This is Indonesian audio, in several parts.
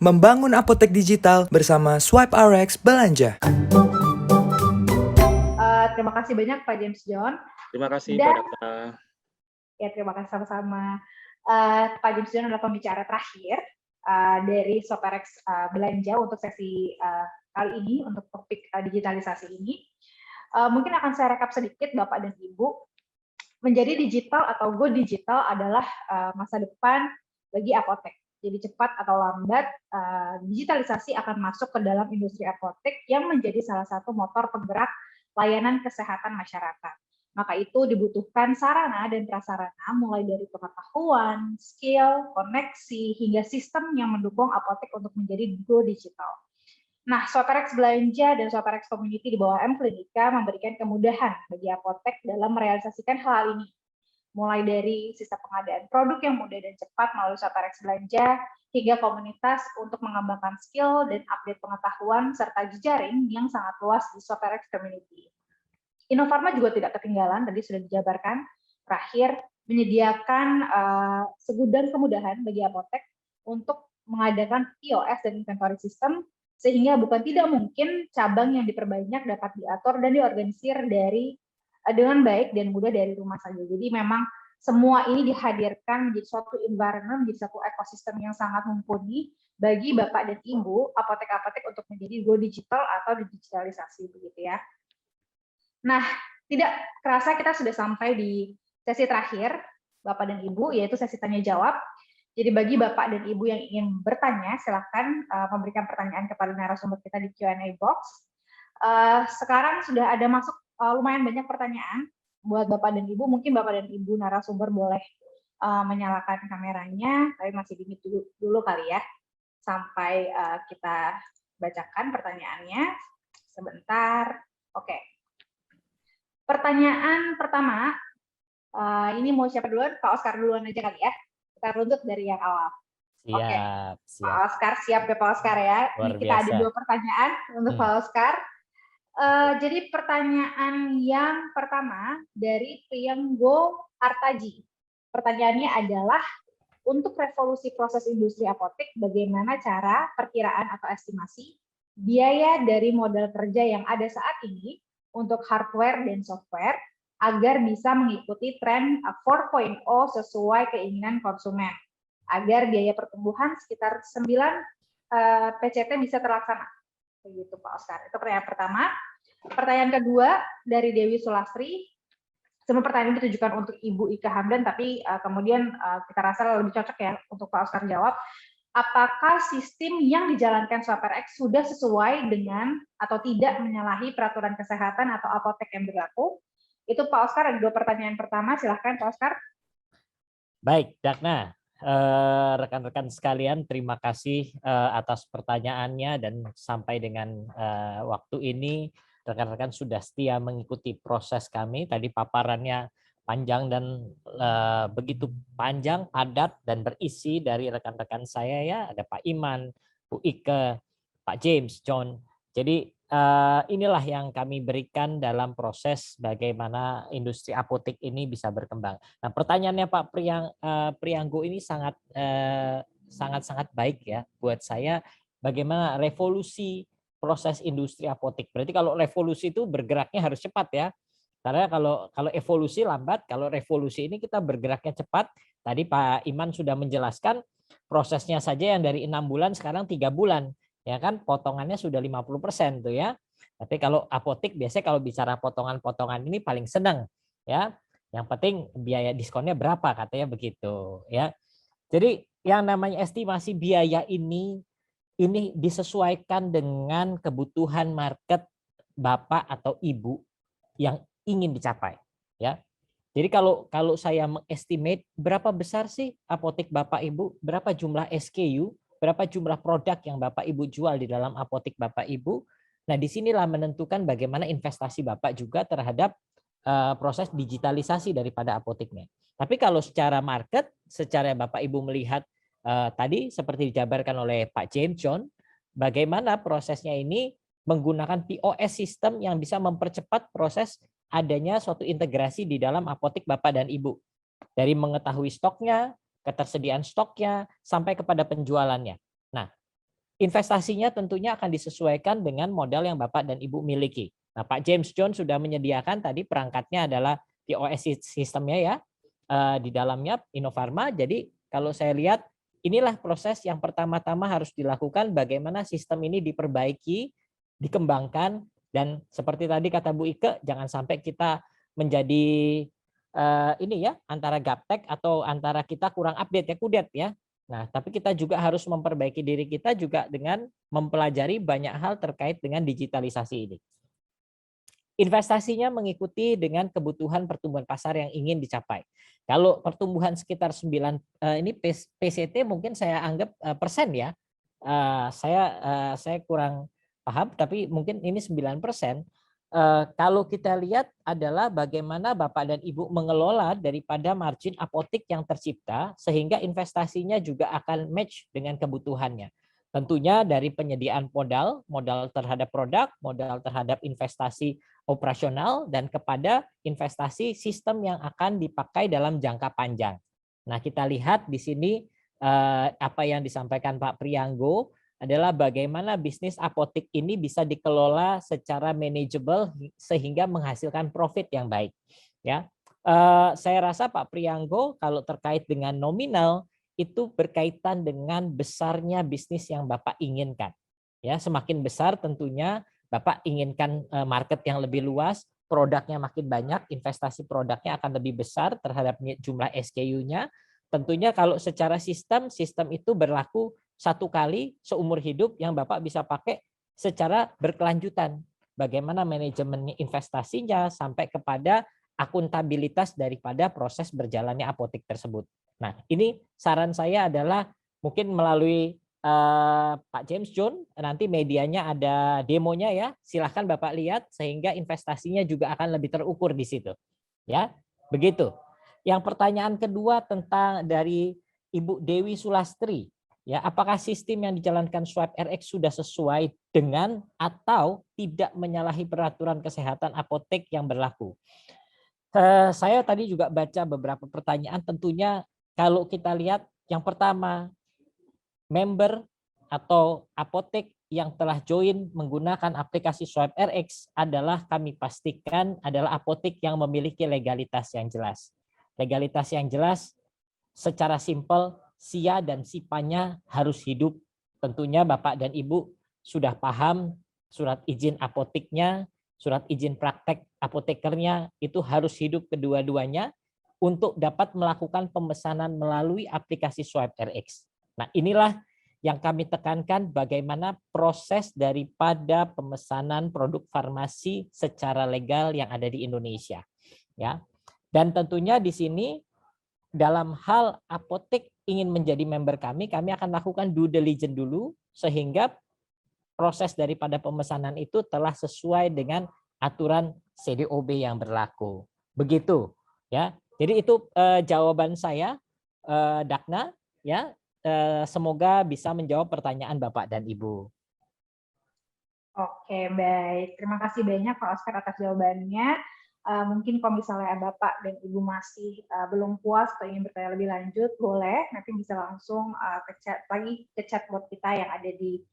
Membangun apotek digital bersama SwipeRx Belanja. Terima kasih banyak Pak James John. Terima kasih Dan, Pak Dakta. Ya, terima kasih sama-sama. Pak James John adalah pembicara terakhir dari SwipeRx Belanja untuk sesi kali ini, untuk topik digitalisasi ini. Mungkin akan saya rekap sedikit Bapak dan Ibu. Menjadi digital atau go digital adalah masa depan bagi apotek. Jadi cepat atau lambat, digitalisasi akan masuk ke dalam industri apotek yang menjadi salah satu motor penggerak layanan kesehatan masyarakat. Maka itu dibutuhkan sarana dan prasarana mulai dari pengetahuan, skill, koneksi, hingga sistem yang mendukung apotek untuk menjadi go digital. Nah, SwipeRx Belanja dan SwipeRx Community di bawah M-Klinika memberikan kemudahan bagi apotek dalam merealisasikan hal ini. Mulai dari sistem pengadaan produk yang mudah dan cepat melalui SwipeRx Belanja, hingga komunitas untuk mengembangkan skill dan update pengetahuan, serta jejaring yang sangat luas di SwipeRx Community. Innofarma juga tidak ketinggalan, tadi sudah dijabarkan. Terakhir, menyediakan segudang kemudahan bagi apotek untuk mengadakan POS dan inventory system, sehingga bukan tidak mungkin cabang yang diperbanyak dapat diatur dan diorganisir dengan baik dan mudah dari rumah saja. Jadi memang semua ini dihadirkan menjadi suatu environment, menjadi satu ekosistem yang sangat mumpuni bagi Bapak dan Ibu apotek-apotek untuk menjadi go digital atau digitalisasi begitu ya. Nah, tidak kerasa kita sudah sampai di sesi terakhir Bapak dan Ibu, yaitu sesi tanya jawab. Jadi bagi Bapak dan Ibu yang ingin bertanya, silakan memberikan pertanyaan kepada narasumber kita di Q&A box. Sekarang sudah ada masuk lumayan banyak pertanyaan buat Bapak dan Ibu. Mungkin Bapak dan Ibu narasumber boleh menyalakan kameranya, tapi masih limit dulu kali ya, sampai kita bacakan pertanyaannya. Sebentar. Oke. Pertanyaan pertama, ini mau siapa duluan? Pak Oscar duluan aja kali ya. Kita runtut dari yang awal. Oke. Siap. Pak Oscar, siap ya Pak Oscar ya. Ini kita ada 2 pertanyaan untuk Pak Oscar. Jadi pertanyaan yang pertama dari Prianggo Artaji. Pertanyaannya adalah, untuk revolusi proses industri apotek, bagaimana cara perkiraan atau estimasi biaya dari modal kerja yang ada saat ini untuk hardware dan software agar bisa mengikuti tren 4.0 sesuai keinginan konsumen, agar biaya pertumbuhan sekitar 9 PCT bisa terlaksana. Begitu Pak Oscar. Itu pertanyaan pertama. Pertanyaan kedua dari Dewi Sulastri. Semua pertanyaan itu ditujukan untuk Ibu Ika Hamdan, tapi kemudian kita rasa lebih cocok ya untuk Pak Oscar jawab. Apakah sistem yang dijalankan SwipeRx sudah sesuai dengan atau tidak menyalahi peraturan kesehatan atau apotek yang berlaku? Itu Pak Oscar, ada 2 pertanyaan pertama. Silahkan Pak Oscar. Baik, Dakna. Rekan-rekan sekalian, terima kasih atas pertanyaannya, dan sampai dengan waktu ini rekan-rekan sudah setia mengikuti proses kami. Tadi paparannya panjang dan begitu panjang, padat, dan berisi dari rekan-rekan saya ya. Ada Pak Iman, Bu Ike, Pak James, John. Jadi inilah yang kami berikan dalam proses bagaimana industri apotek ini bisa berkembang. Nah, pertanyaannya Pak Prianggo ini sangat baik ya buat saya. Bagaimana revolusi proses industri apotek? Berarti kalau revolusi itu bergeraknya harus cepat ya. Karena kalau evolusi lambat, kalau revolusi ini kita bergeraknya cepat. Tadi Pak Iman sudah menjelaskan prosesnya saja yang dari 6 bulan sekarang 3 bulan. Ya kan, potongannya sudah 50% tuh ya. Tapi kalau apotek biasanya kalau bicara potongan-potongan ini paling senang ya. Yang penting biaya diskonnya berapa katanya begitu ya. Jadi yang namanya estimasi biaya ini disesuaikan dengan kebutuhan market Bapak atau Ibu yang ingin dicapai ya. Jadi kalau saya mengestimate berapa besar sih apotek Bapak Ibu, berapa jumlah SKU, berapa jumlah produk yang Bapak Ibu jual di dalam apotek Bapak Ibu. Nah, disinilah menentukan bagaimana investasi Bapak juga terhadap proses digitalisasi daripada apoteknya. Tapi kalau secara market, secara Bapak Ibu melihat tadi seperti dijabarkan oleh Pak James John, bagaimana prosesnya ini menggunakan POS sistem yang bisa mempercepat proses adanya suatu integrasi di dalam apotek Bapak dan Ibu. Dari mengetahui stoknya, ketersediaan stoknya, sampai kepada penjualannya. Nah, investasinya tentunya akan disesuaikan dengan modal yang Bapak dan Ibu miliki. Nah, Pak James John sudah menyediakan tadi perangkatnya adalah POS sistemnya ya, di dalamnya Innofarma. Jadi kalau saya lihat inilah proses yang pertama-tama harus dilakukan, bagaimana sistem ini diperbaiki, dikembangkan, dan seperti tadi kata Bu Ike, jangan sampai kita menjadi ini ya, antara gaptek atau antara kita kurang update ya, kudet ya. Nah, tapi kita juga harus memperbaiki diri kita juga dengan mempelajari banyak hal terkait dengan digitalisasi ini. Investasinya mengikuti dengan kebutuhan pertumbuhan pasar yang ingin dicapai. Kalau pertumbuhan sekitar 9, ini PCT mungkin saya anggap persen ya. Saya kurang paham, tapi mungkin ini 9%. Kalau kita lihat adalah bagaimana Bapak dan Ibu mengelola daripada margin apotik yang tercipta sehingga investasinya juga akan match dengan kebutuhannya. Tentunya dari penyediaan modal terhadap produk, modal terhadap investasi operasional, dan kepada investasi sistem yang akan dipakai dalam jangka panjang. Nah, kita lihat di sini apa yang disampaikan Pak Prianggo adalah bagaimana bisnis apotik ini bisa dikelola secara manageable sehingga menghasilkan profit yang baik. Ya, saya rasa Pak Prianggo kalau terkait dengan nominal itu berkaitan dengan besarnya bisnis yang Bapak inginkan. Ya, semakin besar tentunya Bapak inginkan market yang lebih luas, produknya makin banyak, investasi produknya akan lebih besar terhadap jumlah SKU-nya. Tentunya kalau secara sistem itu berlaku 1 kali seumur hidup yang Bapak bisa pakai secara berkelanjutan. Bagaimana manajemen investasinya sampai kepada akuntabilitas daripada proses berjalannya apotek tersebut. Nah, ini saran saya adalah mungkin melalui Pak James John, nanti medianya ada demonya ya, silahkan Bapak lihat sehingga investasinya juga akan lebih terukur di situ. Ya, begitu. Yang pertanyaan kedua tentang dari Ibu Dewi Sulastri, ya, apakah sistem yang dijalankan Swipe RX sudah sesuai dengan atau tidak menyalahi peraturan kesehatan apotek yang berlaku? Saya tadi juga baca beberapa pertanyaan, tentunya kalau kita lihat yang pertama, member atau apotek yang telah join menggunakan aplikasi Swipe RX adalah kami pastikan adalah apotek yang memiliki legalitas yang jelas. Legalitas yang jelas secara simpel, SIA dan SIPA-nya harus hidup. Tentunya Bapak dan Ibu sudah paham surat izin apoteknya, surat izin praktek apotekernya itu harus hidup kedua-duanya untuk dapat melakukan pemesanan melalui aplikasi Swipe RX. Nah, inilah yang kami tekankan bagaimana proses daripada pemesanan produk farmasi secara legal yang ada di Indonesia. Ya. Dan tentunya di sini dalam hal apotek ingin menjadi member kami akan lakukan due diligence dulu sehingga proses daripada pemesanan itu telah sesuai dengan aturan CDOB yang berlaku. Begitu, ya. Jadi itu jawaban saya, Dakna, ya. Semoga bisa menjawab pertanyaan Bapak dan Ibu. Oke, baik. Terima kasih banyak Pak Oscar atas jawabannya. Mungkin kalau misalnya Bapak dan Ibu masih belum puas atau ingin bertanya lebih lanjut, boleh nanti bisa langsung ke chatbot kita yang ada di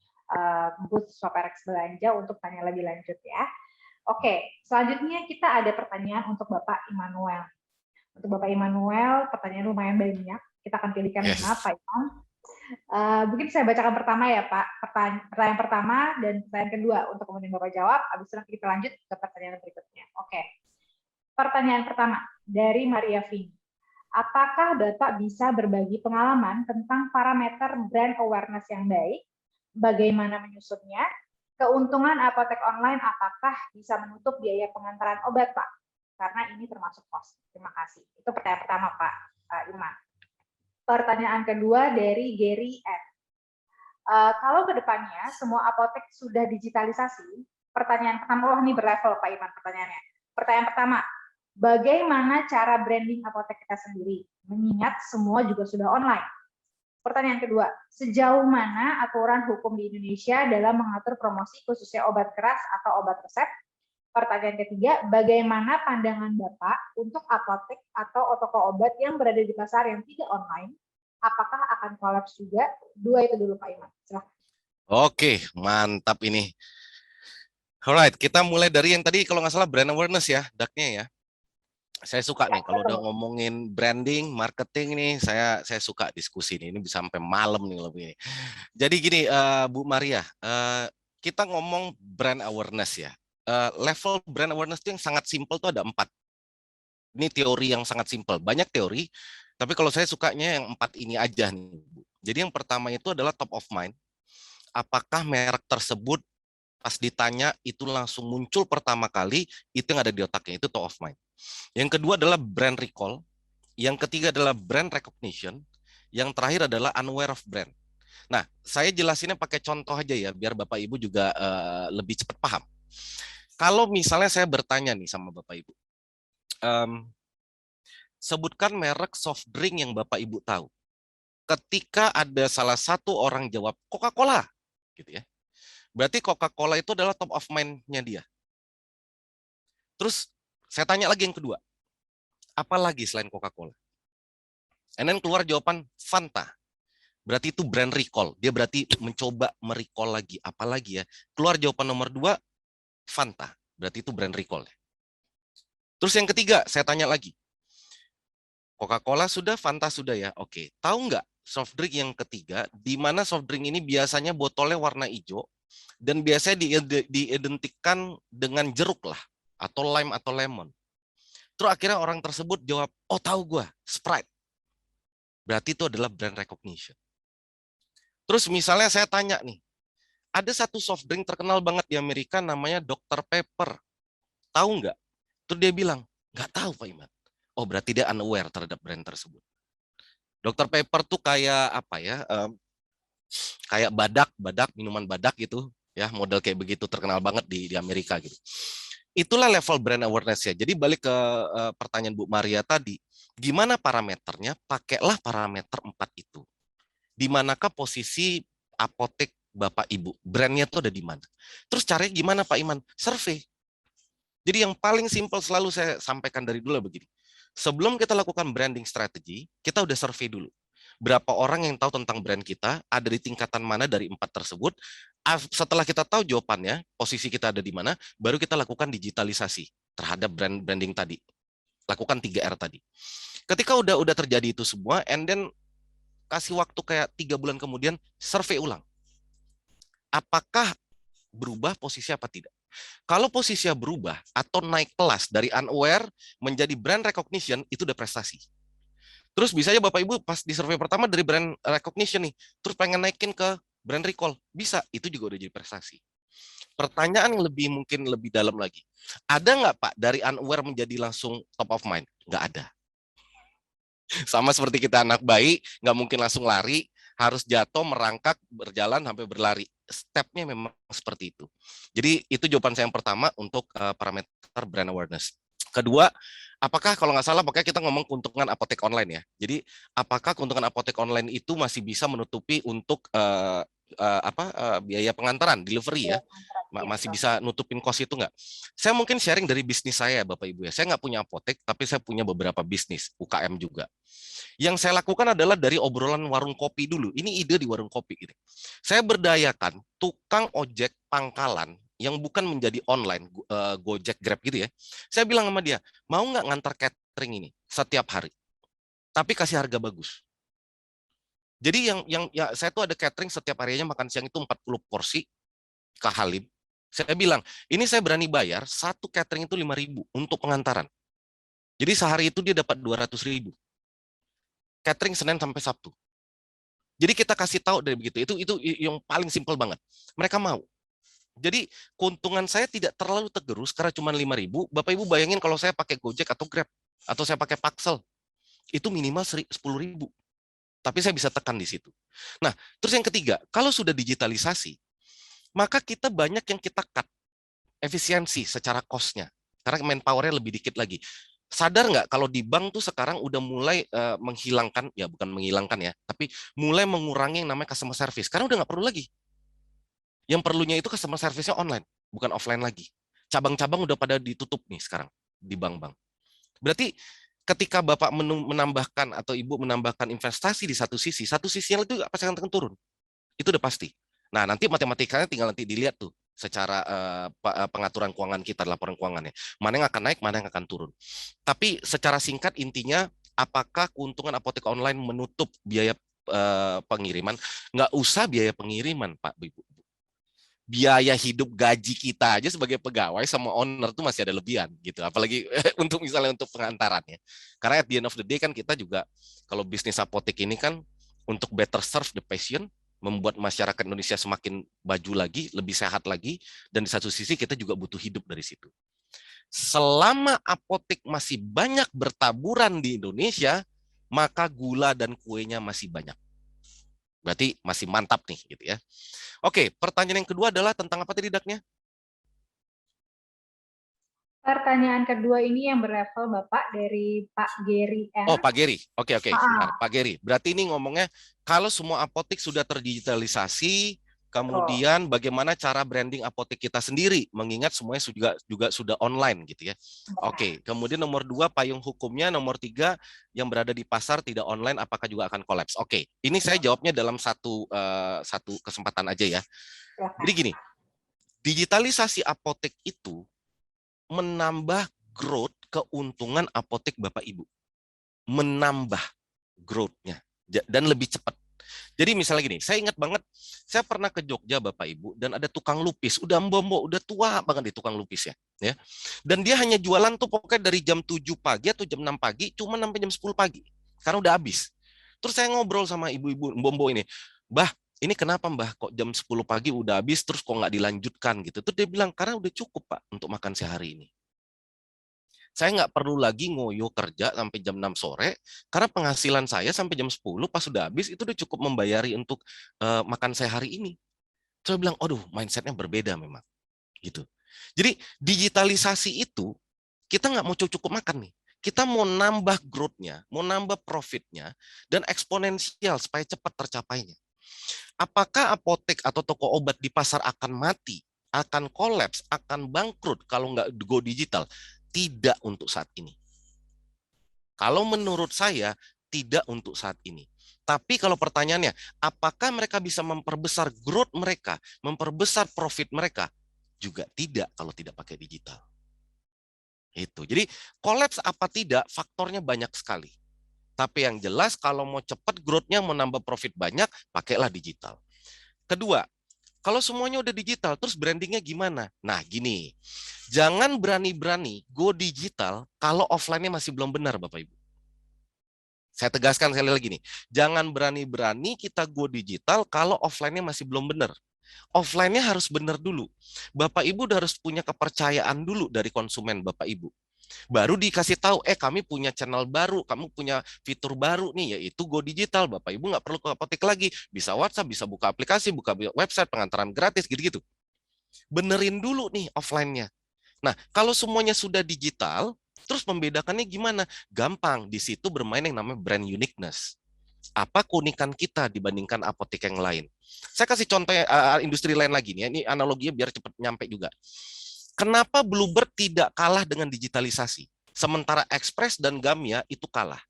booth SwapRx Belanja untuk tanya lebih lanjut ya. Oke, selanjutnya kita ada pertanyaan untuk Bapak Immanuel. Untuk Bapak Immanuel, pertanyaan lumayan banyak. Kita akan pilihkan kenapa, Iman. Mungkin saya bacakan pertama ya Pak, pertanyaan pertama dan pertanyaan kedua untuk kemudian Bapak jawab, habis itu nanti kita lanjut ke pertanyaan berikutnya. Oke. Pertanyaan pertama dari Maria Vini. Apakah Bapak bisa berbagi pengalaman tentang parameter brand awareness yang baik, bagaimana menyusunnya, keuntungan apotek online apakah bisa menutup biaya pengantaran obat Pak? Karena ini termasuk kos. Terima kasih. Itu pertanyaan pertama Pak Iman. Pertanyaan kedua dari Gary N. Kalau kedepannya semua apotek sudah digitalisasi, pertanyaan pertama, ini berlevel Pak Iman pertanyaannya. Pertanyaan pertama, bagaimana cara branding apotek kita sendiri? Mengingat semua juga sudah online. Pertanyaan kedua, sejauh mana aturan hukum di Indonesia dalam mengatur promosi khususnya obat keras atau obat resep? Pertanyaan ketiga, bagaimana pandangan Bapak untuk apotek atau toko obat yang berada di pasar yang tidak online? Apakah akan kolaps juga? Dua itu dulu Pak Iman. Silahkan. Oke, mantap ini. Alright, kita mulai dari yang tadi kalau nggak salah brand awareness ya, daknya ya. Saya suka nih kalau udah ngomongin branding, marketing nih, saya suka diskusi nih. Ini bisa sampai malam nih lebih ini. Jadi gini, Bu Maria, kita ngomong brand awareness ya. Level brand awareness itu yang sangat simple tuh ada 4. Ini teori yang sangat simple. Banyak teori, tapi kalau saya sukanya yang 4 ini aja nih, Bu. Jadi yang pertama itu adalah top of mind. Apakah merek tersebut pas ditanya itu langsung muncul pertama kali, itu yang ada di otaknya, itu top of mind. Yang kedua adalah brand recall. Yang ketiga adalah brand recognition. Yang terakhir adalah unaware of brand. Nah, saya jelasinnya pakai contoh aja ya, biar Bapak Ibu juga lebih cepat paham. Kalau misalnya saya bertanya nih sama Bapak Ibu, sebutkan merek soft drink yang Bapak Ibu tahu. Ketika ada salah satu orang jawab Coca-Cola, gitu ya. Berarti Coca-Cola itu adalah top of mind-nya dia. Terus saya tanya lagi yang kedua, apa lagi selain Coca-Cola? And then keluar jawaban Fanta. Berarti itu brand recall. Dia berarti mencoba merecall lagi. Apalagi ya? Keluar jawaban nomor 2, Fanta. Berarti itu brand recall. Terus yang ketiga, saya tanya lagi. Coca-Cola sudah, Fanta sudah ya? Oke. Tahu nggak soft drink yang ketiga, di mana soft drink ini biasanya botolnya warna hijau, dan biasanya diidentikan dengan jeruk lah, atau lime atau lemon. Terus akhirnya orang tersebut jawab, oh tahu gue, Sprite. Berarti itu adalah brand recognition. Terus misalnya saya tanya nih, ada satu soft drink terkenal banget di Amerika namanya Dr. Pepper. Tahu nggak? Terus dia bilang, nggak tahu Pak Iman. Oh berarti dia unaware terhadap brand tersebut. Dr. Pepper tuh kayak apa ya? Kayak badak, minuman badak gitu. Ya, model kayak begitu terkenal banget di Amerika gitu. Itulah level brand awareness ya. Jadi balik ke pertanyaan Bu Maria tadi, gimana parameternya? Pakailah parameter 4 itu. Di manakah posisi apotek Bapak Ibu? Brandnya tuh ada di mana? Terus caranya gimana Pak Iman? Survei. Jadi yang paling simpel selalu saya sampaikan dari dulu begini. Sebelum kita lakukan branding strategi, kita udah survei dulu. Berapa orang yang tahu tentang brand kita, ada di tingkatan mana dari 4 tersebut. Setelah kita tahu jawabannya, posisi kita ada di mana, baru kita lakukan digitalisasi terhadap branding tadi. Lakukan 3R tadi. Ketika udah terjadi itu semua, and then kasih waktu kayak 3 bulan kemudian, survei ulang. Apakah berubah posisi apa tidak? Kalau posisinya berubah atau naik kelas dari unaware menjadi brand recognition, itu udah prestasi. Terus bisa aja Bapak Ibu pas di survei pertama dari brand recognition nih, terus pengen naikin ke brand recall, bisa, itu juga udah jadi prestasi. Pertanyaan mungkin lebih dalam lagi. Ada nggak Pak dari unaware menjadi langsung top of mind? Nggak ada. Sama seperti kita anak bayi, nggak mungkin langsung lari, harus jatuh, merangkak, berjalan, sampai berlari. Stepnya memang seperti itu. Jadi itu jawaban saya yang pertama untuk parameter brand awareness. Kedua, apakah kalau nggak salah, pokoknya kita ngomong keuntungan apotek online ya. Jadi apakah keuntungan apotek online itu masih bisa menutupi untuk biaya pengantaran, delivery ya? Masih bisa nutupin cost itu nggak? Saya mungkin sharing dari bisnis saya Bapak Ibu ya. Saya nggak punya apotek, tapi saya punya beberapa bisnis, UKM juga. Yang saya lakukan adalah dari obrolan warung kopi dulu. Ini ide di warung kopi. Gitu. Saya berdayakan tukang ojek pangkalan yang bukan menjadi online, Gojek, Grab gitu ya. Saya bilang sama dia, mau nggak ngantar catering ini setiap hari? Tapi kasih harga bagus. Jadi yang saya tuh ada catering setiap harinya makan siang itu 40 porsi ke Halim. Saya bilang, ini saya berani bayar, satu catering itu 5.000 untuk pengantaran. Jadi sehari itu dia dapat 200.000. Catering Senin sampai Sabtu. Jadi kita kasih tahu dari begitu. Itu yang paling simpel banget. Mereka mau. Jadi keuntungan saya tidak terlalu tergerus karena cuma 5.000. Bapak Ibu bayangin kalau saya pakai Gojek atau Grab atau saya pakai Paxel, itu minimal 10.000. Tapi saya bisa tekan di situ. Nah, terus yang ketiga, kalau sudah digitalisasi, maka kita banyak yang kita cut efisiensi secara cost-nya. Karena manpower-nya lebih dikit lagi. Sadar nggak kalau di bank tuh sekarang udah mulai menghilangkan, ya bukan menghilangkan ya, tapi mulai mengurangi yang namanya customer service. Karena udah nggak perlu lagi. Yang perlunya itu customer service-nya online, bukan offline lagi. Cabang-cabang udah pada ditutup nih sekarang di bank-bank. Berarti ketika Bapak menambahkan atau Ibu menambahkan investasi di satu sisi yang itu pasti akan turun. Itu udah pasti. Nah, nanti matematikanya tinggal nanti dilihat tuh secara pengaturan keuangan kita, laporan keuangannya. Mana yang akan naik, mana yang akan turun. Tapi secara singkat intinya, apakah keuntungan apotek online menutup biaya pengiriman? Nggak usah biaya pengiriman, Pak, Ibu. Biaya hidup gaji kita aja sebagai pegawai sama owner tuh masih ada lebihan gitu, apalagi untuk misalnya untuk pengantarannya. Karena at the end of the day kan kita juga kalau bisnis apotek ini kan untuk better serve the patient, membuat masyarakat Indonesia semakin maju lagi, lebih sehat lagi, dan di satu sisi kita juga butuh hidup dari situ. Selama apotek masih banyak bertaburan di Indonesia, maka gula dan kuenya masih banyak. Berarti masih mantap nih gitu ya. Oke, pertanyaan yang kedua adalah tentang apa tadi Daknya? Pertanyaan kedua ini yang berlevel Bapak dari Pak Gary M. Oh, Pak Gary. Oke, sebentar. Pak Gary. Berarti ini ngomongnya kalau semua apotek sudah terdigitalisasi, kemudian bagaimana cara branding apotek kita sendiri, mengingat semuanya juga sudah online gitu ya. Oke, kemudian nomor 2 payung hukumnya, nomor 3 yang berada di pasar tidak online, apakah juga akan kolaps? Oke, ini saya jawabnya dalam satu kesempatan aja ya. Jadi gini, digitalisasi apotek itu menambah growth keuntungan apotek Bapak Ibu. Menambah growth-nya dan lebih cepat. Jadi misalnya gini, saya ingat banget, saya pernah ke Jogja Bapak Ibu dan ada tukang lupis, udah mbombo, udah tua banget di tukang lupis ya. Dan dia hanya jualan tuh pokoknya dari jam 7 pagi atau jam 6 pagi, cuma sampai jam 10 pagi. Karena udah habis. Terus saya ngobrol sama ibu-ibu mbombo ini, "Mbah, ini kenapa Mbah kok jam 10 pagi udah habis terus kok nggak dilanjutkan gitu?" Terus dia bilang, "Karena udah cukup Pak untuk makan sehari ini. Saya nggak perlu lagi ngoyo kerja sampai jam 6 sore, karena penghasilan saya sampai jam 10 pas sudah habis itu udah cukup membayari untuk makan saya hari ini." Saya bilang, aduh mindsetnya berbeda memang. Gitu. Jadi digitalisasi itu kita nggak mau cukup makan nih. Kita mau nambah growth-nya, mau nambah profit-nya, dan eksponensial supaya cepat tercapainya. Apakah apotek atau toko obat di pasar akan mati, akan kolaps, akan bangkrut kalau nggak go digital? Tidak untuk saat ini. Kalau menurut saya, tidak untuk saat ini. Tapi kalau pertanyaannya, apakah mereka bisa memperbesar growth mereka, memperbesar profit mereka? Juga tidak kalau tidak pakai digital. Itu. Jadi kolaps apa tidak, faktornya banyak sekali. Tapi yang jelas kalau mau cepat growth-nya, mau nambah profit banyak, pakailah digital. Kedua, kalau semuanya udah digital, terus brandingnya gimana? Nah gini, jangan berani-berani go digital kalau offline-nya masih belum benar Bapak Ibu. Saya tegaskan sekali lagi nih, jangan berani-berani kita go digital kalau offline-nya masih belum benar. Offline-nya harus benar dulu. Bapak Ibu udah harus punya kepercayaan dulu dari konsumen Bapak Ibu. Baru dikasih tahu, kami punya channel baru, kamu punya fitur baru nih, yaitu go digital. Bapak Ibu nggak perlu ke apotek lagi, bisa WhatsApp, bisa buka aplikasi, buka website, pengantaran gratis, gitu-gitu. Benerin dulu nih offline-nya. Nah, kalau semuanya sudah digital, terus membedakannya gimana? Gampang, di situ bermain yang namanya brand uniqueness. Apa keunikan kita dibandingkan apotek yang lain? Saya kasih contoh industri lain lagi nih, ini analoginya biar cepat nyampe juga. Kenapa Bluebird tidak kalah dengan digitalisasi? Sementara Express dan Gamia itu kalah.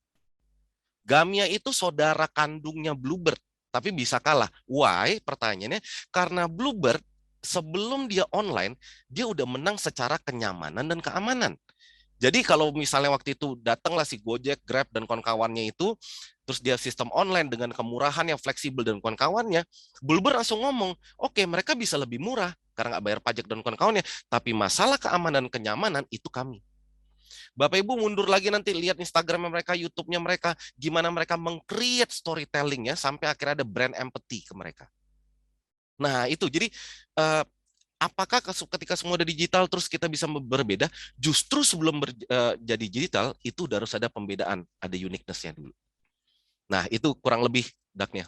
Gamia itu saudara kandungnya Bluebird, tapi bisa kalah. Why? Pertanyaannya, karena Bluebird sebelum dia online, dia udah menang secara kenyamanan dan keamanan. Jadi kalau misalnya waktu itu datanglah si Gojek, Grab, dan kawan-kawannya itu, terus dia sistem online dengan kemurahan yang fleksibel dan kawan-kawannya, Bluebird langsung ngomong, oke, mereka bisa lebih murah karena nggak bayar pajak dan kawan-kawannya, tapi masalah keamanan dan kenyamanan itu kami. Bapak Ibu mundur lagi nanti lihat Instagram mereka, YouTube-nya mereka, gimana mereka meng-create storytelling-nya sampai akhirnya ada brand empathy ke mereka. Nah itu, jadi apakah ketika semua ada digital terus kita bisa berbeda? Justru sebelum jadi digital itu harus ada pembedaan, ada uniqueness-nya dulu. Nah itu kurang lebih Daknya.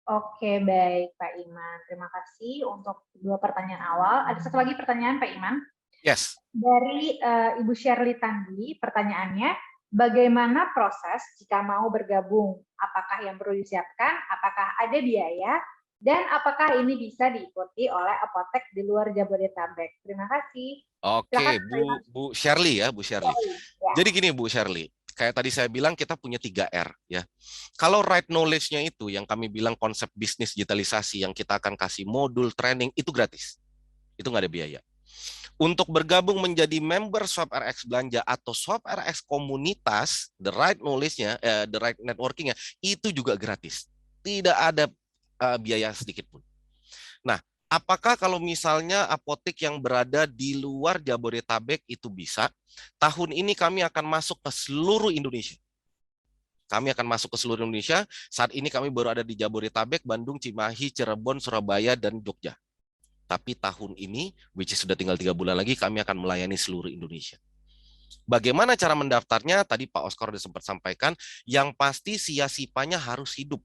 Oke, baik Pak Iman. Terima kasih untuk dua pertanyaan awal. Ada satu lagi pertanyaan Pak Iman. Yes. Dari Ibu Shirley Tandi, pertanyaannya, bagaimana proses jika mau bergabung? Apakah yang perlu disiapkan? Apakah ada biaya? Dan apakah ini bisa diikuti oleh apotek di luar Jabodetabek? Terima kasih. Oke, Bu Shirley ya, Bu Shirley. Ya. Jadi gini Bu Shirley, kayak tadi saya bilang kita punya 3R ya. Kalau right knowledge-nya itu yang kami bilang konsep bisnis digitalisasi yang kita akan kasih modul training itu gratis. Itu nggak ada biaya. Untuk bergabung menjadi member Swap RX Belanja atau Swap RX komunitas, the right knowledge-nya, the right networking-nya itu juga gratis. Tidak ada biaya sedikit pun. Nah, apakah kalau misalnya apotek yang berada di luar Jabodetabek itu bisa? Tahun ini kami akan masuk ke seluruh Indonesia. Kami akan masuk ke seluruh Indonesia. Saat ini kami baru ada di Jabodetabek, Bandung, Cimahi, Cirebon, Surabaya, dan Jogja. Tapi tahun ini, which is sudah tinggal 3 bulan lagi, kami akan melayani seluruh Indonesia. Bagaimana cara mendaftarnya? Tadi Pak Oscar sudah sempat sampaikan, yang pasti SIA-SIPA-nya harus hidup.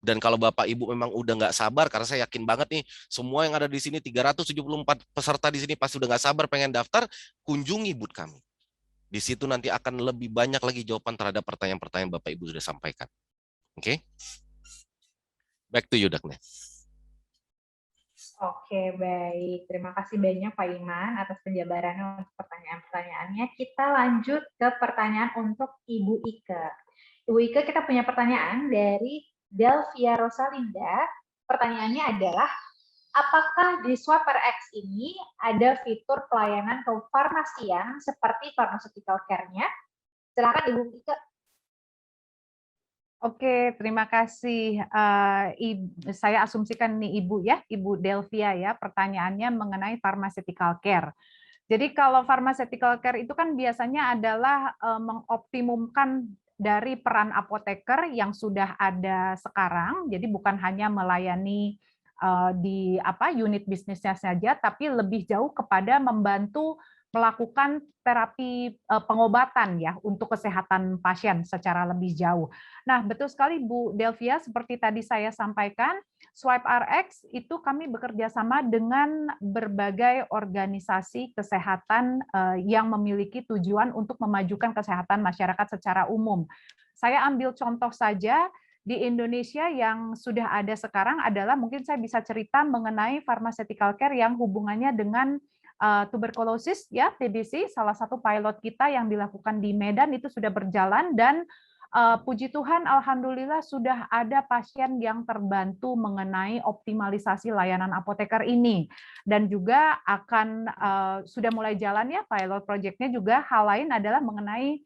Dan kalau Bapak Ibu memang udah nggak sabar, karena saya yakin banget nih, semua yang ada di sini, 374 peserta di sini pasti udah nggak sabar pengen daftar, kunjungi booth kami. Di situ nanti akan lebih banyak lagi jawaban terhadap pertanyaan-pertanyaan Bapak Ibu sudah sampaikan. Oke? Back to you, Dagne. Oke, baik. Terima kasih banyak Pak Iman atas penjabarannya untuk pertanyaan-pertanyaannya. Kita lanjut ke pertanyaan untuk Ibu Ike. Ibu Ike, kita punya pertanyaan dari Delvia Rosalinda. Pertanyaannya adalah, apakah di Swap RX ini ada fitur pelayanan kefarmasian seperti pharmaceutical care-nya? Silakan Ibu Ike. Oke, terima kasih. Saya asumsikan nih Ibu ya, Ibu Delvia ya, pertanyaannya mengenai pharmaceutical care. Jadi kalau pharmaceutical care itu kan biasanya adalah mengoptimumkan dari peran apoteker yang sudah ada sekarang. Jadi bukan hanya melayani di unit bisnisnya saja, tapi lebih jauh kepada membantu melakukan terapi pengobatan ya untuk kesehatan pasien secara lebih jauh. Nah, betul sekali Bu Delvia, seperti tadi saya sampaikan, Swipe RX itu kami bekerja sama dengan berbagai organisasi kesehatan yang memiliki tujuan untuk memajukan kesehatan masyarakat secara umum. Saya ambil contoh saja di Indonesia yang sudah ada sekarang adalah, mungkin saya bisa cerita mengenai pharmaceutical care yang hubungannya dengan tuberkulosis ya, TBC, salah satu pilot kita yang dilakukan di Medan itu sudah berjalan, dan puji Tuhan alhamdulillah sudah ada pasien yang terbantu mengenai optimalisasi layanan apoteker ini, dan juga akan sudah mulai jalan ya pilot project-nya juga. Hal lain adalah mengenai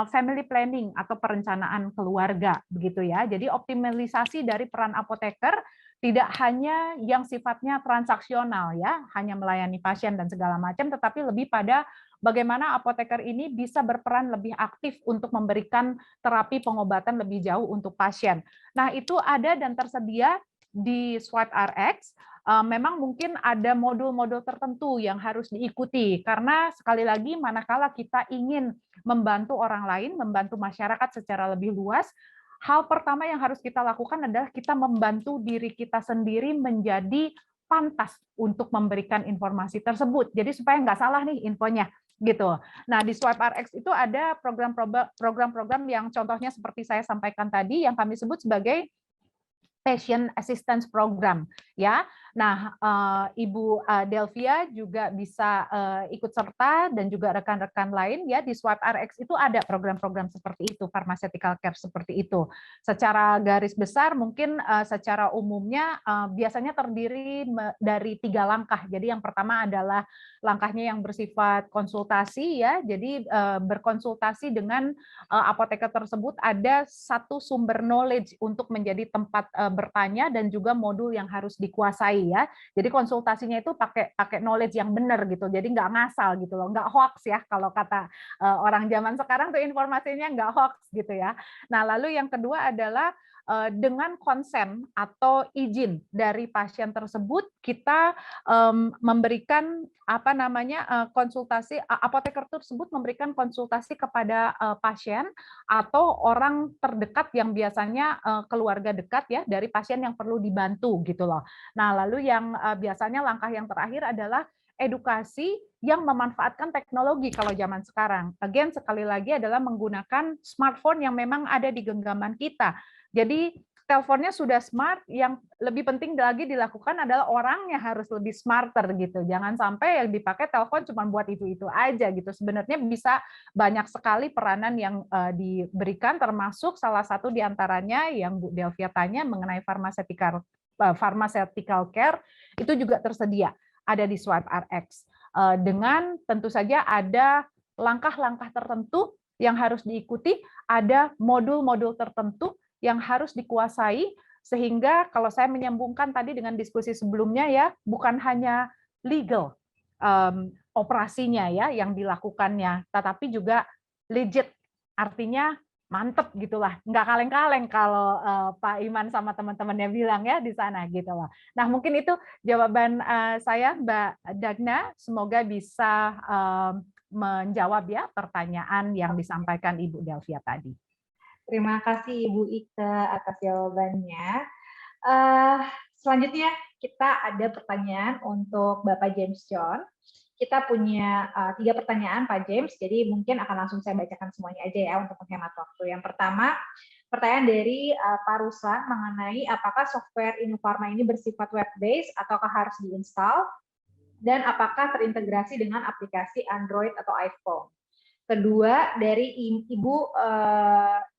family planning atau perencanaan keluarga begitu ya. Jadi optimalisasi dari peran apoteker tidak hanya yang sifatnya transaksional ya, hanya melayani pasien dan segala macam, tetapi lebih pada bagaimana apoteker ini bisa berperan lebih aktif untuk memberikan terapi pengobatan lebih jauh untuk pasien. Nah, itu ada dan tersedia di Swipe RX. Memang mungkin ada modul-modul tertentu yang harus diikuti, karena sekali lagi manakala kita ingin membantu orang lain, membantu masyarakat secara lebih luas, hal pertama yang harus kita lakukan adalah kita membantu diri kita sendiri menjadi pantas untuk memberikan informasi tersebut. Jadi supaya nggak salah nih infonya gitu. Nah, di Swipe RX itu ada program-program yang contohnya seperti saya sampaikan tadi yang kami sebut sebagai Patient Assistance Program ya. Nah, Ibu Delvia juga bisa ikut serta dan juga rekan-rekan lain ya, di Swipe RX itu ada program-program seperti itu, pharmaceutical care seperti itu. Secara garis besar mungkin secara umumnya biasanya terdiri dari 3 langkah. Jadi yang pertama adalah langkahnya yang bersifat konsultasi ya. Jadi berkonsultasi dengan apoteker tersebut, ada satu sumber knowledge untuk menjadi tempat bertanya dan juga modul yang harus dikuasai ya. Jadi konsultasinya itu pakai knowledge yang benar gitu. Jadi nggak ngasal gitu loh, nggak hoax ya kalau kata orang zaman sekarang tuh, informasinya nggak hoax gitu ya. Nah, lalu yang kedua adalah dengan konsen atau izin dari pasien tersebut, kita memberikan konsultasi, apoteker tersebut memberikan konsultasi kepada pasien atau orang terdekat yang biasanya keluarga dekat ya dari pasien yang perlu dibantu gitu loh. Nah, lalu yang biasanya langkah yang terakhir adalah edukasi yang memanfaatkan teknologi kalau zaman sekarang. Again, sekali lagi adalah menggunakan smartphone yang memang ada di genggaman kita. Jadi teleponnya sudah smart, yang lebih penting lagi dilakukan adalah orangnya harus lebih smarter gitu. Jangan sampai yang dipakai telepon cuma buat itu-itu aja gitu. Sebenarnya bisa banyak sekali peranan yang diberikan, termasuk salah satu diantaranya yang Bu Delvia tanya mengenai pharmaceutical care, itu juga tersedia, ada di Swipe RX. Dengan tentu saja ada langkah-langkah tertentu yang harus diikuti, ada modul-modul tertentu yang harus dikuasai, sehingga kalau saya menyambungkan tadi dengan diskusi sebelumnya ya, bukan hanya legal operasinya ya yang dilakukannya, tetapi juga legit, artinya mantep gitulah, nggak kaleng-kaleng kalau Pak Iman sama teman-temannya bilang ya di sana gitu loh. Nah mungkin itu jawaban saya Mbak Dagna, semoga bisa menjawab ya pertanyaan yang disampaikan Ibu Delvia tadi. Terima kasih Ibu Ike atas jawabannya. Selanjutnya kita ada pertanyaan untuk Bapak James John. Kita punya 3 pertanyaan Pak James, jadi mungkin akan langsung saya bacakan semuanya aja ya untuk menghemat waktu. Yang pertama, pertanyaan dari Pak Ruslan mengenai apakah software Innofarma ini bersifat web-based ataukah harus diinstal, dan apakah terintegrasi dengan aplikasi Android atau iPhone. Kedua, dari Ibu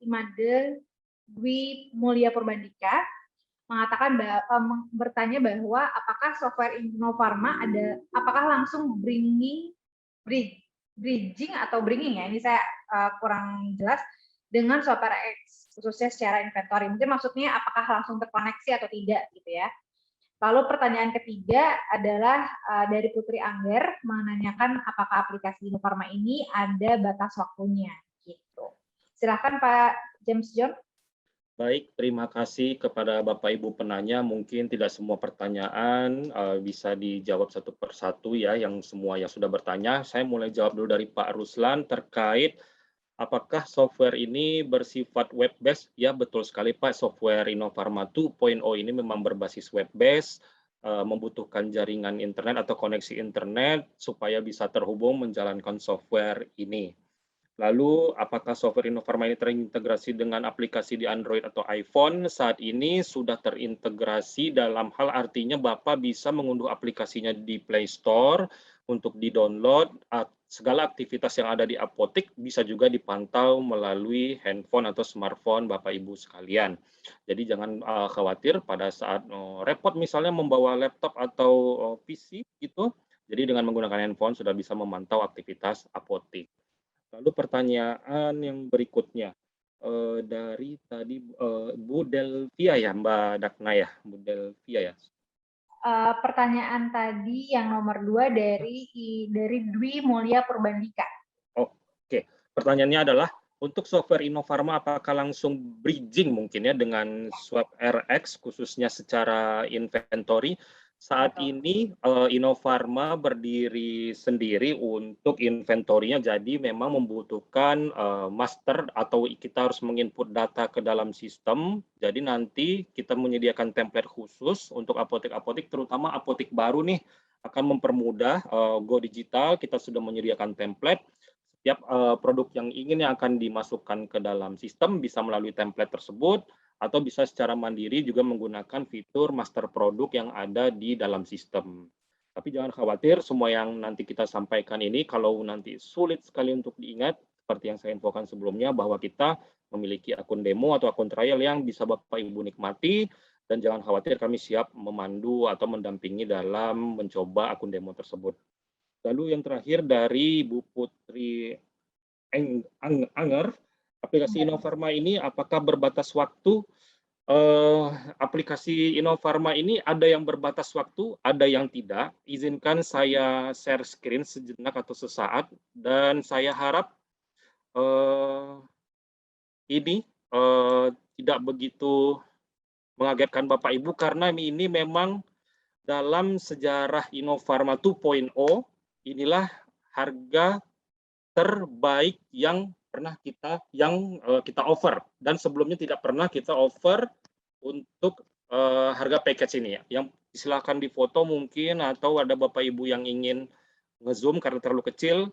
Imade Dwi Mulia Purbandika mengatakan bertanya bahwa apakah software Innofarma apakah langsung bridging atau bringing ya, ini saya kurang jelas, dengan software X khususnya secara inventory. Mungkin maksudnya apakah langsung terkoneksi atau tidak gitu ya. Lalu pertanyaan ketiga adalah dari Putri Angger menanyakan apakah aplikasi Innofarma ini ada batas waktunya gitu. Silakan Pak James John. Baik, terima kasih kepada Bapak Ibu penanya. Mungkin tidak semua pertanyaan bisa dijawab satu persatu ya, yang semua yang sudah bertanya. Saya mulai jawab dulu dari Pak Ruslan terkait apakah software ini bersifat web-based? Ya, betul sekali Pak. Software Innofarma 2.0 ini memang berbasis web-based, membutuhkan jaringan internet atau koneksi internet supaya bisa terhubung menjalankan software ini. Lalu, apakah software Innofarma ini terintegrasi dengan aplikasi di Android atau iPhone? Saat ini sudah terintegrasi dalam hal artinya Bapak bisa mengunduh aplikasinya di Play Store untuk di-download. Segala aktivitas yang ada di apotek bisa juga dipantau melalui handphone atau smartphone Bapak Ibu sekalian. Jadi jangan khawatir pada saat repot misalnya membawa laptop atau PC gitu. Jadi dengan menggunakan handphone sudah bisa memantau aktivitas apotek. Lalu pertanyaan yang berikutnya dari tadi Bu Delvia ya, Mbak Dagna ya, Bu Delvia ya. Pertanyaan tadi yang nomor 2 dari Dwi Mulia Purbandika. Oke, pertanyaannya adalah untuk software Innofarma apakah langsung bridging mungkin ya dengan Swipe RX khususnya secara inventory? Saat ini Innofarma berdiri sendiri untuk inventorinya, jadi memang membutuhkan master atau kita harus menginput data ke dalam sistem. Jadi nanti kita menyediakan template khusus untuk apotek-apotek, terutama apotek baru nih akan mempermudah Go Digital. Kita sudah menyediakan template. Setiap produk yang akan dimasukkan ke dalam sistem bisa melalui template tersebut, atau bisa secara mandiri juga menggunakan fitur master produk yang ada di dalam sistem. Tapi jangan khawatir, semua yang nanti kita sampaikan ini, kalau nanti sulit sekali untuk diingat, seperti yang saya infokan sebelumnya, bahwa kita memiliki akun demo atau akun trial yang bisa Bapak Ibu nikmati, dan jangan khawatir, kami siap memandu atau mendampingi dalam mencoba akun demo tersebut. Lalu yang terakhir dari Bu Putri Anger, aplikasi Innofarma ini apakah berbatas waktu? Aplikasi Innofarma ini ada yang berbatas waktu, ada yang tidak. Izinkan saya share screen sejenak atau sesaat, dan saya harap ini tidak begitu mengagetkan Bapak Ibu, karena ini memang dalam sejarah Innofarma 2.0, inilah harga terbaik yang pernah kita offer, dan sebelumnya tidak pernah kita offer untuk harga package ini ya. Yang silakan difoto mungkin, atau ada Bapak Ibu yang ingin ngezoom karena terlalu kecil.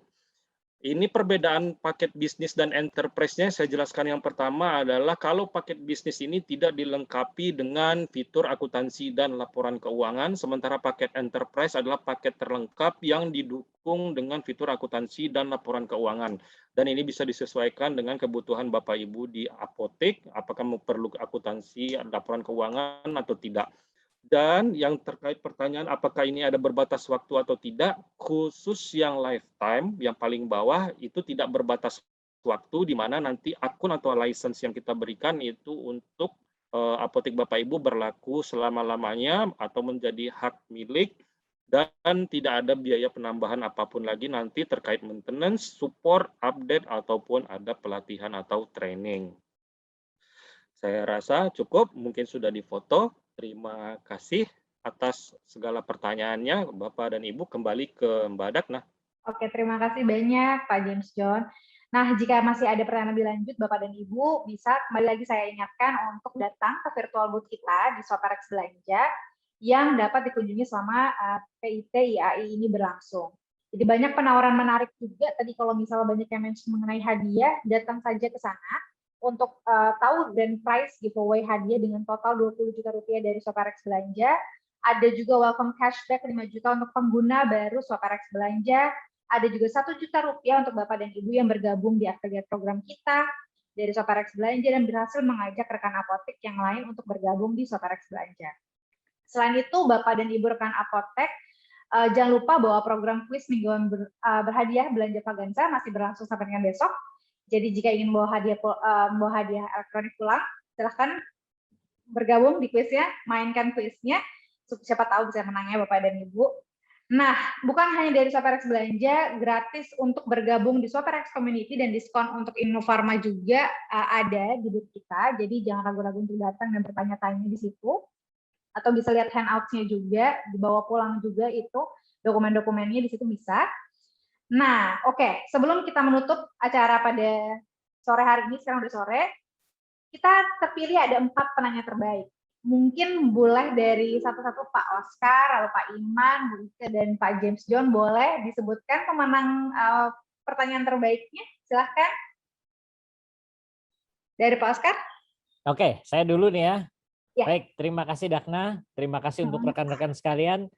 Ini perbedaan paket bisnis dan enterprise-nya saya jelaskan. Yang pertama adalah kalau paket bisnis ini tidak dilengkapi dengan fitur akuntansi dan laporan keuangan, sementara paket enterprise adalah paket terlengkap yang didukung dengan fitur akuntansi dan laporan keuangan. Dan ini bisa disesuaikan dengan kebutuhan Bapak Ibu di apotek, apakah perlu akuntansi, laporan keuangan atau tidak. Dan yang terkait pertanyaan apakah ini ada berbatas waktu atau tidak, khusus yang lifetime, yang paling bawah itu tidak berbatas waktu, di mana nanti akun atau license yang kita berikan itu untuk apotek Bapak Ibu berlaku selama-lamanya atau menjadi hak milik, dan tidak ada biaya penambahan apapun lagi nanti terkait maintenance, support, update, ataupun ada pelatihan atau training. Saya rasa cukup, mungkin sudah difoto. Terima kasih atas segala pertanyaannya, Bapak dan Ibu. Kembali ke Mbak Dakna. Oke, terima kasih banyak Pak James John. Nah, jika masih ada pertanyaan lebih lanjut, Bapak dan Ibu bisa kembali lagi saya ingatkan untuk datang ke virtual booth kita di SwapRx Belanja yang dapat dikunjungi selama PIT IAI ini berlangsung. Jadi banyak penawaran menarik juga. Tadi kalau misalnya banyak yang mention mengenai hadiah, datang saja ke sana untuk tahu dan price giveaway hadiah dengan total 20 juta rupiah dari SwapRx Belanja. Ada juga welcome cashback 5 juta untuk pengguna baru SwapRx Belanja. Ada juga 1 juta rupiah untuk Bapak dan Ibu yang bergabung di affiliate program kita dari SwapRx Belanja dan berhasil mengajak rekan apotek yang lain untuk bergabung di SwapRx Belanja. Selain itu, Bapak dan Ibu rekan apotek, jangan lupa bahwa program kuis mingguan berhadiah belanja Paganza masih berlangsung sampai dengan besok. Jadi jika ingin bawa hadiah elektronik pulang, silahkan bergabung di kuisnya, mainkan kuisnya, siapa tahu bisa menangnya Bapak dan Ibu. Nah, bukan hanya dari SwapRx Belanja, gratis untuk bergabung di SwapRx Community dan diskon untuk Innofarma juga ada di booth kita. Jadi jangan ragu-ragu untuk datang dan bertanya-tanya di situ. Atau bisa lihat handouts-nya juga, dibawa pulang juga itu, dokumen-dokumennya di situ bisa. Nah, oke. Sebelum kita menutup acara pada sore hari ini, sekarang udah sore, kita terpilih ada 4 penanya terbaik. Mungkin boleh dari satu-satu Pak Oscar, lalu Pak Iman, Bu Ike, dan Pak James John boleh disebutkan pemenang pertanyaan terbaiknya. Silahkan. Dari Pak Oscar. Oke, saya dulu nih ya. Ya. Baik, terima kasih Dakna. Terima kasih untuk rekan-rekan sekalian.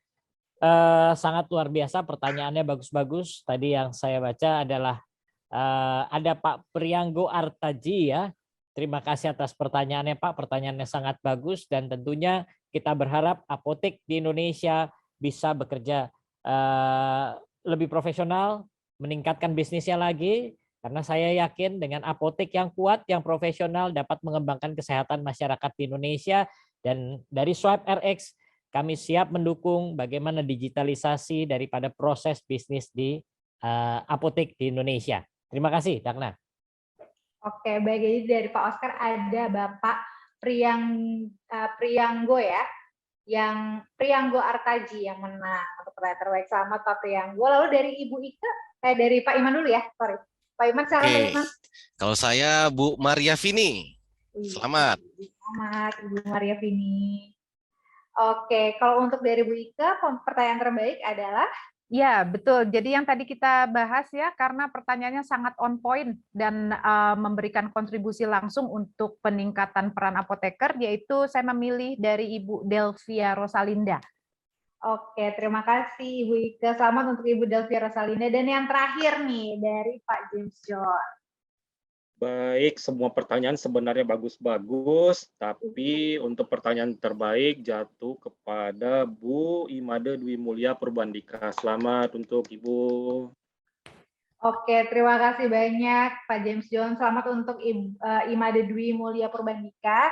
Sangat luar biasa, pertanyaannya bagus-bagus. Tadi yang saya baca adalah ada Pak Prianggo Artaji ya. Terima kasih atas pertanyaannya Pak. Pertanyaannya sangat bagus dan tentunya kita berharap apotek di Indonesia bisa bekerja lebih profesional, meningkatkan bisnisnya lagi. Karena saya yakin dengan apotek yang kuat, yang profesional dapat mengembangkan kesehatan masyarakat di Indonesia. Dan dari SwapRx kami siap mendukung bagaimana digitalisasi daripada proses bisnis di apotek di Indonesia. Terima kasih, Dakna. Oke, baik. Jadi dari Pak Oscar ada Bapak Prianggo ya, yang Prianggo Artaji yang menang untuk pertanyaan terbaik. Selamat Pak Prianggo. Lalu dari Ibu Ika, dari Pak Iman dulu ya, sorry. Pak Iman, silakan Pak Iman. Kalau saya Bu Maria Vini. Selamat. Selamat Ibu Maria Vini. Oke, kalau untuk dari Bu Ika, pertanyaan terbaik adalah? Ya, betul. Jadi yang tadi kita bahas ya, karena pertanyaannya sangat on point dan memberikan kontribusi langsung untuk peningkatan peran apoteker, yaitu saya memilih dari Ibu Delvia Rosalinda. Oke, terima kasih Ibu Ika. Selamat untuk Ibu Delvia Rosalinda. Dan yang terakhir nih, dari Pak James John. Baik, semua pertanyaan sebenarnya bagus-bagus, tapi untuk pertanyaan terbaik jatuh kepada Bu Imade Dwi Mulia Purbandika. Selamat untuk Ibu. Oke, terima kasih banyak Pak James John. Selamat untuk Imade Dwi Mulia Purbandika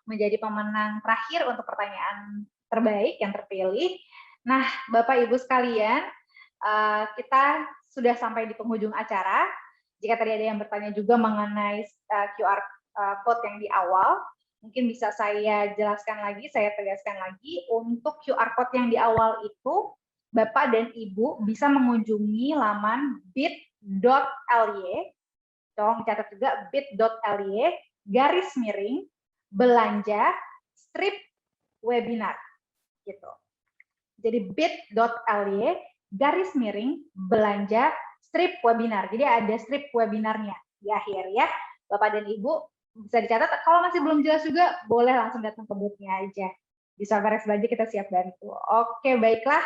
menjadi pemenang terakhir untuk pertanyaan terbaik yang terpilih. Nah, Bapak Ibu sekalian, kita sudah sampai di penghujung acara. Jika tadi ada yang bertanya juga mengenai QR code yang di awal, mungkin bisa saya jelaskan lagi, saya tegaskan lagi. Untuk QR code yang di awal itu, Bapak dan Ibu bisa mengunjungi laman bit.ly, tolong dicatat juga, bit.ly/belanja/webinar. Gitu. Jadi bit.ly/belanja/webinar. strip webinar. Jadi ada strip webinarnya di akhir ya. Bapak dan Ibu bisa dicatat. Kalau masih belum jelas juga, boleh langsung datang ke booth-nya aja. Di SwipeRx Belanja kita siap bantu. Oke, baiklah.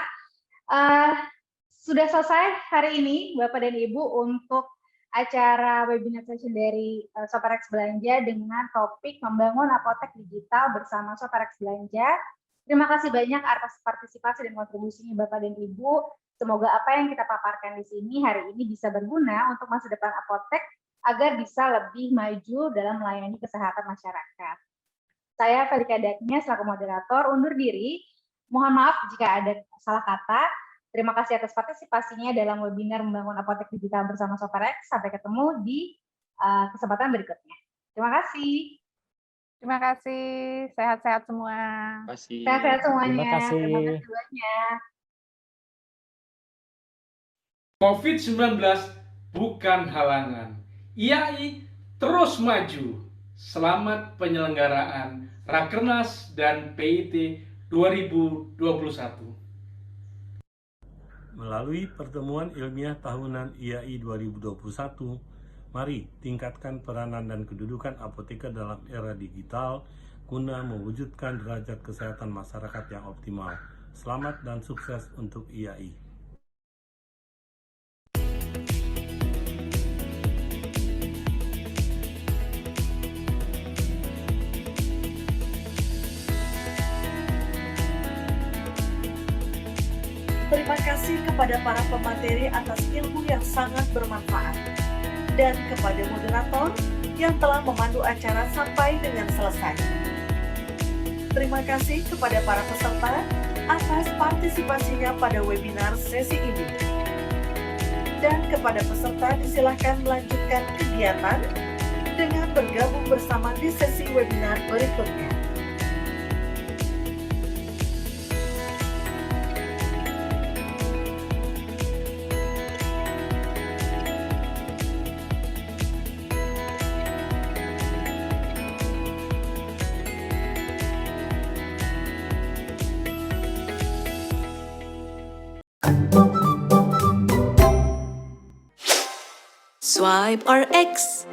Sudah selesai hari ini, Bapak dan Ibu, untuk acara webinar session dari SwipeRx Belanja dengan topik membangun apotek digital bersama SwipeRx Belanja. Terima kasih banyak atas partisipasi dan kontribusinya Bapak dan Ibu. Semoga apa yang kita paparkan di sini hari ini bisa berguna untuk masa depan apotek agar bisa lebih maju dalam melayani kesehatan masyarakat. Saya Felika Dagnya selaku moderator undur diri. Mohon maaf jika ada salah kata. Terima kasih atas partisipasinya dalam webinar membangun apotek digital bersama SwipeRx. Sampai ketemu di kesempatan berikutnya. Terima kasih. Terima kasih. Sehat-sehat semua. Terima kasih. Sehat-sehat semuanya. Terima kasih. Terima kasih banyak. COVID-19 bukan halangan. IAI terus maju. Selamat penyelenggaraan Rakernas dan PIT 2021. Melalui pertemuan ilmiah tahunan IAI 2021, mari tingkatkan peranan dan kedudukan apoteker dalam era digital guna mewujudkan derajat kesehatan masyarakat yang optimal. Selamat dan sukses untuk IAI. Terima kasih kepada para pemateri atas ilmu yang sangat bermanfaat dan kepada moderator yang telah memandu acara sampai dengan selesai. Terima kasih kepada para peserta atas partisipasinya pada webinar sesi ini. Dan kepada peserta disilahkan melanjutkan kegiatan dengan bergabung bersama di sesi webinar berikutnya. SwipeRx.